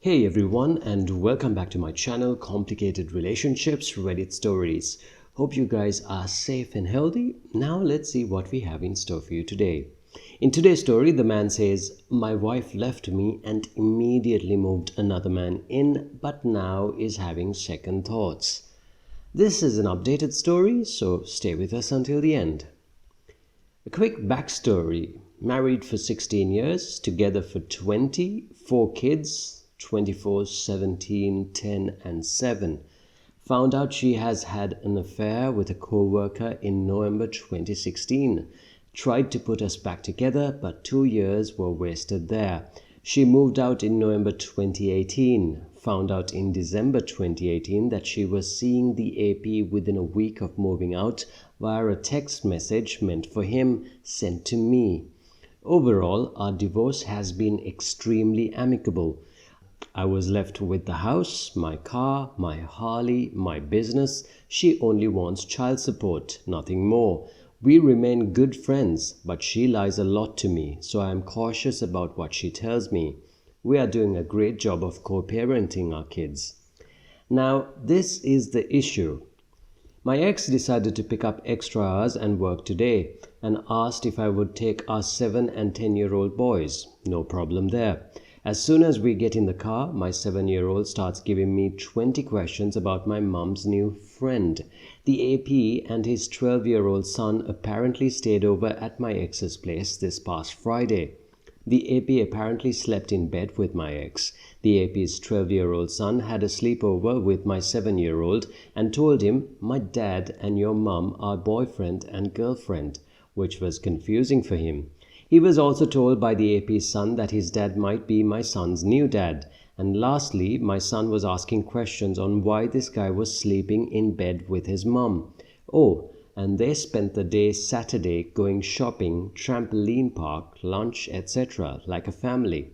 Hey everyone, and welcome back to my channel, Complicated Relationships Reddit Stories. Hope you guys are safe and healthy. Now let's see what we have in store for you today. In today's story, the man says, "My wife left me and immediately moved another man in, but now is having second thoughts." This is an updated story, so stay with us until the end. A quick backstory. Married for 16 years, together for 20, 4 kids, 24, 17, 10 and 7. Found out she has had an affair with a co-worker in November 2016. Tried to put us back together, but 2 years were wasted there. She moved out in November 2018. Found out in December 2018 that she was seeing the AP within a week of moving out via a text message meant for him, sent to me. Overall, our divorce has been extremely amicable. I was left with the house, my car, my Harley, my business. She only wants child support, nothing more. We remain good friends, but she lies a lot to me, so I am cautious about what she tells me. We are doing a great job of co-parenting our kids. Now, this is the issue. My ex decided to pick up extra hours and work today and asked if I would take our 7 and 10-year-old boys. No problem there. As soon as we get in the car, my 7-year-old starts giving me 20 questions about my mum's new friend. The AP and his 12-year-old son apparently stayed over at my ex's place this past Friday. The AP apparently slept in bed with my ex. The AP's 12-year-old son had a sleepover with my 7-year-old and told him, "My dad and your mum are boyfriend and girlfriend," which was confusing for him. He was also told by the AP's son that his dad might be my son's new dad. And lastly, my son was asking questions on why this guy was sleeping in bed with his mum. Oh, and they spent the day Saturday going shopping, trampoline park, lunch, etc. like a family.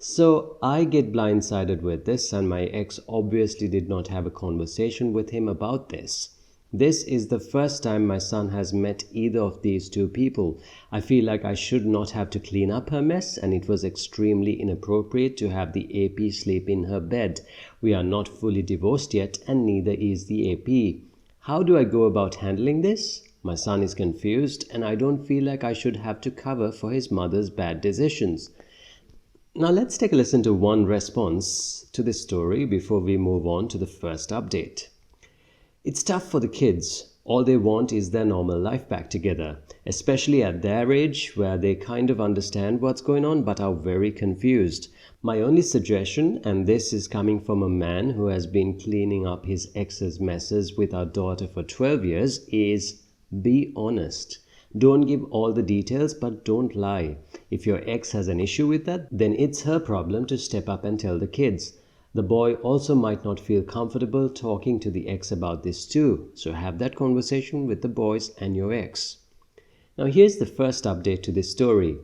So I get blindsided with this, and my ex obviously did not have a conversation with him about this. This is the first time my son has met either of these two people. I feel like I should not have to clean up her mess, and it was extremely inappropriate to have the AP sleep in her bed. We are not fully divorced yet, and neither is the AP. How do I go about handling this? My son is confused, and I don't feel like I should have to cover for his mother's bad decisions. Now let's take a listen to one response to this story before we move on to the first update. It's tough for the kids. All they want is their normal life back together, especially at their age where they kind of understand what's going on but are very confused. My only suggestion, and this is coming from a man who has been cleaning up his ex's messes with our daughter for 12 years, is be honest. Don't give all the details, but don't lie. If your ex has an issue with that, then it's her problem to step up and tell the kids. The boy also might not feel comfortable talking to the ex about this too, so have that conversation with the boys and your ex. Now here's the first update to this story.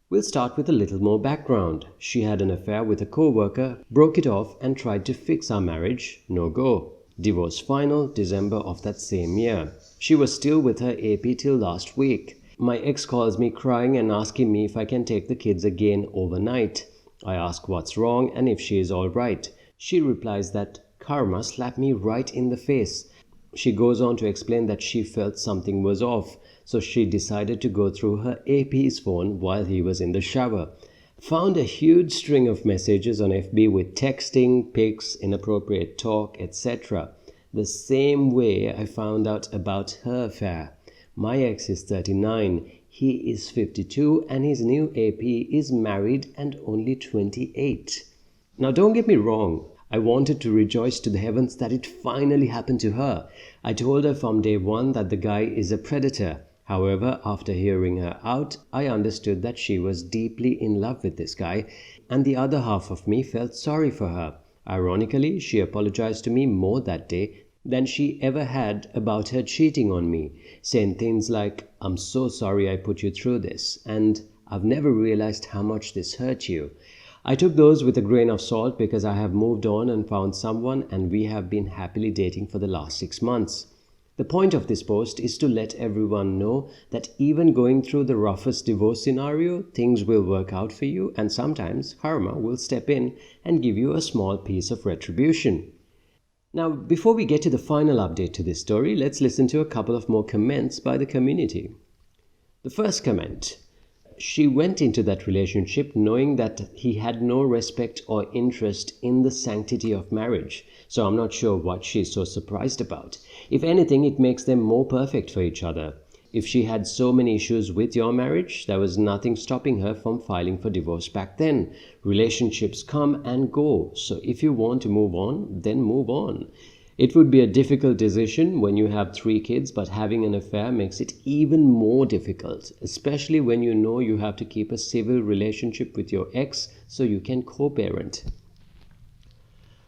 We'll start with a little more background. She had an affair with a co-worker, broke it off and tried to fix our marriage. No go. Divorce final, December of that same year. She was still with her AP till last week. My ex calls me crying and asking me if I can take the kids again overnight. I ask what's wrong and if she is all right. She replies that karma slapped me right in the face. She goes on to explain that she felt something was off, so she decided to go through her AP's phone while he was in the shower. Found a huge string of messages on FB with texting, pics, inappropriate talk, etc. The same way I found out about her affair. My ex is 39. He is 52 and his new AP is married and only 28. Now don't get me wrong, I wanted to rejoice to the heavens that it finally happened to her. I told her from day one that the guy is a predator. However, after hearing her out, I understood that she was deeply in love with this guy, and the other half of me felt sorry for her. Ironically, she apologized to me more that day than she ever had about her cheating on me, saying things like, "I'm so sorry I put you through this," and "I've never realized how much this hurt you." I took those with a grain of salt because I have moved on and found someone, and we have been happily dating for the last 6 months. The point of this post is to let everyone know that even going through the roughest divorce scenario, things will work out for you, and sometimes karma will step in and give you a small piece of retribution. Now, before we get to the final update to this story, let's listen to a couple of more comments by the community. The first comment: she went into that relationship knowing that he had no respect or interest in the sanctity of marriage, so I'm not sure what she's so surprised about. If anything, it makes them more perfect for each other. If she had so many issues with your marriage, there was nothing stopping her from filing for divorce back then. Relationships come and go, so if you want to move on, then move on. It would be a difficult decision when you have 3 kids, but having an affair makes it even more difficult, especially when you know you have to keep a civil relationship with your ex so you can co-parent.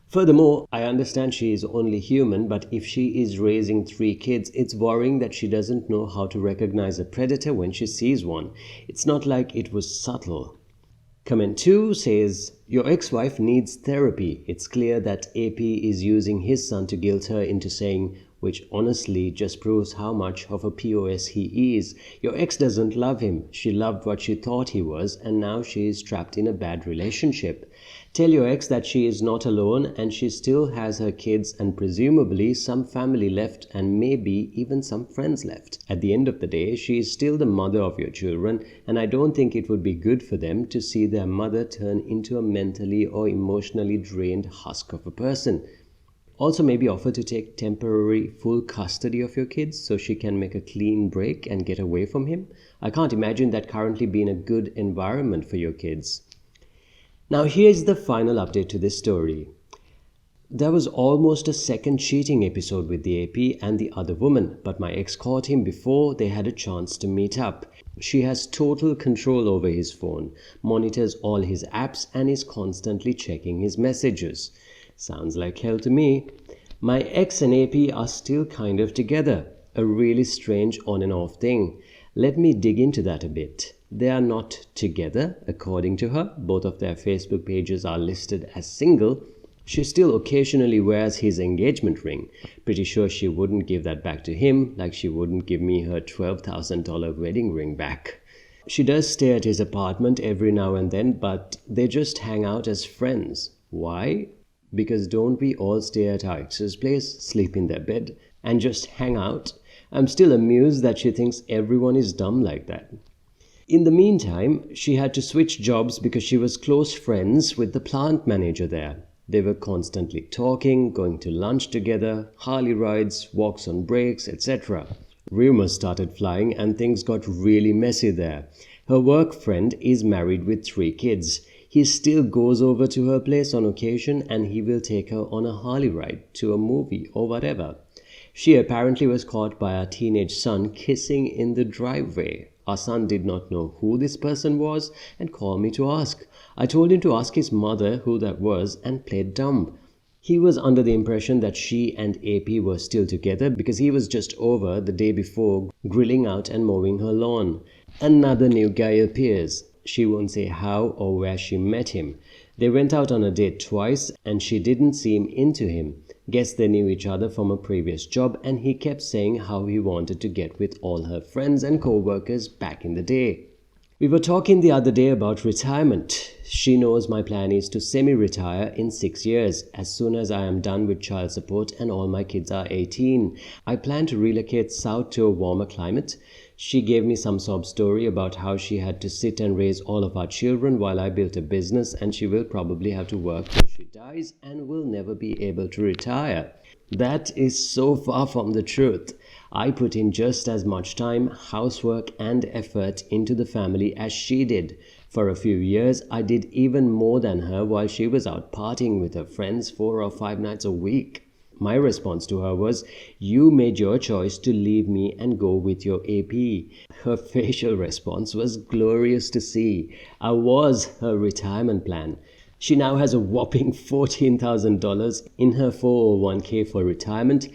Furthermore, I understand she is only human, but if she is raising 3 kids, it's worrying that she doesn't know how to recognize a predator when she sees one. It's not like it was subtle. Comment 2 says, your ex-wife needs therapy. It's clear that AP is using his son to guilt her into saying, which honestly just proves how much of a POS he is. Your ex doesn't love him. She loved what she thought he was, and now she is trapped in a bad relationship. Tell your ex that she is not alone and she still has her kids and presumably some family left and maybe even some friends left. At the end of the day, she is still the mother of your children, and I don't think it would be good for them to see their mother turn into a mentally or emotionally drained husk of a person. Also, maybe offer to take temporary full custody of your kids so she can make a clean break and get away from him. I can't imagine that currently being a good environment for your kids. Now here's the final update to this story. There was almost a second cheating episode with the AP and the other woman, but my ex caught him before they had a chance to meet up. She has total control over his phone, monitors all his apps, and is constantly checking his messages. Sounds like hell to me. My ex and AP are still kind of together, a really strange on and off thing. Let me dig into that a bit. They are not together, according to her. Both of their Facebook pages are listed as single. She still occasionally wears his engagement ring. Pretty sure she wouldn't give that back to him, like she wouldn't give me her $12,000 wedding ring back. She does stay at his apartment every now and then, but they just hang out as friends. Why? Because don't we all stay at our ex's place, sleep in their bed, and just hang out? I'm still amused that she thinks everyone is dumb like that. In the meantime, she had to switch jobs because she was close friends with the plant manager there. They were constantly talking, going to lunch together, Harley rides, walks on breaks, etc. Rumors started flying and things got really messy there. Her work friend is married with 3 kids. He still goes over to her place on occasion and he will take her on a Harley ride, to a movie or whatever. She apparently was caught by our teenage son kissing in the driveway. Our son did not know who this person was and called me to ask. I told him to ask his mother who that was and played dumb. He was under the impression that she and AP were still together because he was just over the day before grilling out and mowing her lawn. Another new guy appears. She won't say how or where she met him. They went out on a date twice and she didn't seem into him. Guess they knew each other from a previous job and he kept saying how he wanted to get with all her friends and co-workers back in the day. We were talking the other day about retirement. She knows my plan is to semi-retire in 6 years, as soon as I am done with child support and all my kids are 18. I plan to relocate south to a warmer climate. She gave me some sob story about how she had to sit and raise all of our children while I built a business, and she will probably have to work till she dies and will never be able to retire. That is so far from the truth. I put in just as much time, housework and effort into the family as she did. For a few years, I did even more than her while she was out partying with her friends 4 or 5 nights a week. My response to her was, you made your choice to leave me and go with your AP. Her facial response was glorious to see. I was her retirement plan. She now has a whopping $14,000 in her 401k for retirement,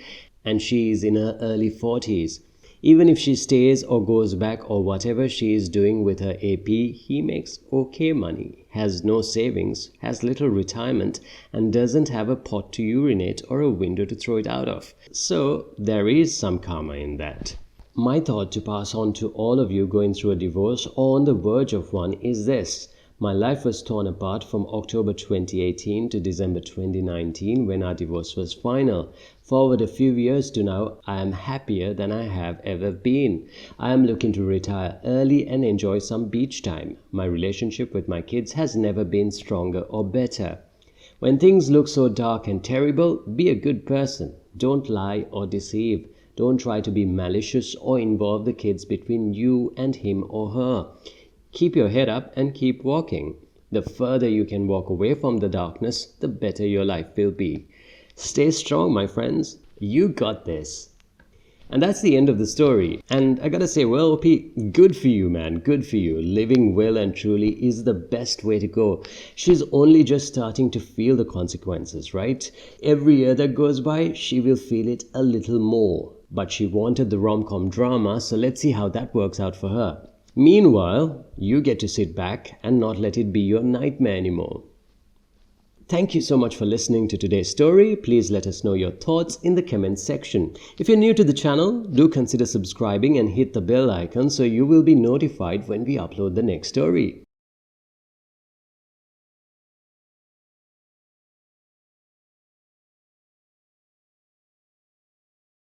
and she is in her early 40s. Even if she stays or goes back or whatever she is doing with her AP, he makes okay money, has no savings, has little retirement, and doesn't have a pot to urinate or a window to throw it out of. So there is some karma in that. My thought to pass on to all of you going through a divorce or on the verge of one is this. My life was torn apart from October 2018 to December 2019 when our divorce was final. Forward a few years to now, I am happier than I have ever been. I am looking to retire early and enjoy some beach time. My relationship with my kids has never been stronger or better. When things look so dark and terrible, be a good person. Don't lie or deceive. Don't try to be malicious or involve the kids between you and him or her. Keep your head up and keep walking. The further you can walk away from the darkness, the better your life will be. Stay strong, my friends. You got this. And that's the end of the story. And I gotta say, well, OP, good for you, man. Good for you. Living well and truly is the best way to go. She's only just starting to feel the consequences, right? Every year that goes by, she will feel it a little more. But she wanted the rom-com drama, so let's see how that works out for her. Meanwhile, you get to sit back and not let it be your nightmare anymore. Thank you so much for listening to today's story. Please let us know your thoughts in the comments section. If you're new to the channel, do consider subscribing and hit the bell icon so you will be notified when we upload the next story.